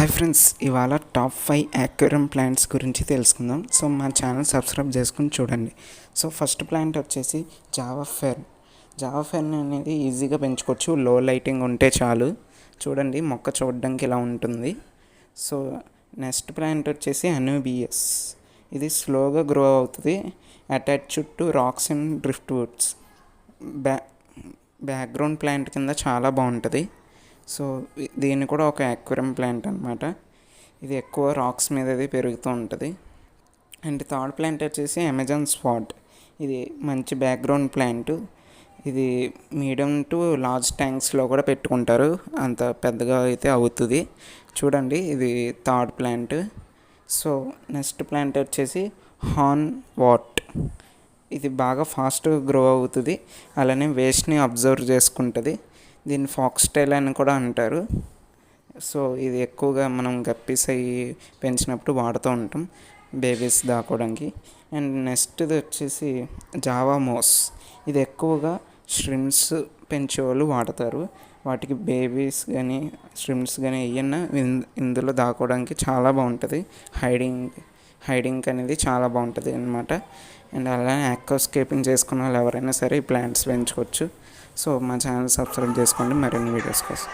Hi friends, ఇవాళ top 5 aquarium plants గురించి తెలుసుకుందాం. సో మా ఛానల్ సబ్స్క్రైబ్ చేసుకుని చూడండి. సో ఫస్ట్ ప్లాంట్ వచ్చేసి జావా ఫెర్న్. జావా ఫెర్న్ అనేది ఈజీగా పెంచుకోవచ్చు, లో లైటింగ్ ఉంటే చాలు. చూడండి, మొక్క చూడడానికి ఇలా ఉంటుంది. సో నెక్స్ట్ ప్లాంట్ వచ్చేసి అనూబియస్. ఇది స్లోగా గ్రో అవుతుంది, attached to racks and drift Woods. Background plant కింద చాలా బాగుంటుంది. సో దీన్ని కూడా ఒక యాక్వేరియం ప్లాంట్ అనమాట. ఇది ఎక్కువ రాక్స్ మీద పెరుగుతూ ఉంటుంది. అండ్ థర్డ్ ప్లాంట్ వచ్చేసి అమెజాన్ స్పాట్. ఇది మంచి బ్యాక్గ్రౌండ్ ప్లాంట్. ఇది మీడియం టు లార్జ్ ట్యాంక్స్లో కూడా పెట్టుకుంటారు, అంత పెద్దగా అయితే అవుతుంది. చూడండి, ఇది third plant. So next plant వచ్చేసి హార్న్ వాట్. ఇది బాగా ఫాస్ట్గా గ్రో అవుతుంది, అలానే వేస్ట్ని అబ్జర్వ్ చేసుకుంటుంది. దీన్ని ఫాక్స్ టైల్ అని కూడా అంటారు. సో ఇది ఎక్కువగా మనం గప్పీస్ అయ్యి పెంచినప్పుడు వాడుతూ ఉంటాం, బేబీస్ దాకోవడానికి. అండ్ నెక్స్ట్ వచ్చేసి జావా మోస్. ఇది ఎక్కువగా ష్రింప్స్ పెంచేవాళ్ళు వాడతారు. వాటికి బేబీస్ కానీ ష్రింప్స్ కానీ ఏమన్నా ఇందులో దాకోవడానికి చాలా బాగుంటుంది. హైడింగ్ అనేది చాలా బాగుంటుంది అన్నమాట. అండ్ అలానే అక్వాస్కేపింగ్ చేసుకున్న వాళ్ళు ఎవరైనా సరే ఈ ప్లాంట్స్ పెంచుకోవచ్చు. సో మా ఛానల్ సబ్స్క్రైబ్ చేసుకోండి మరిన్ని వీడియోస్ కోసం.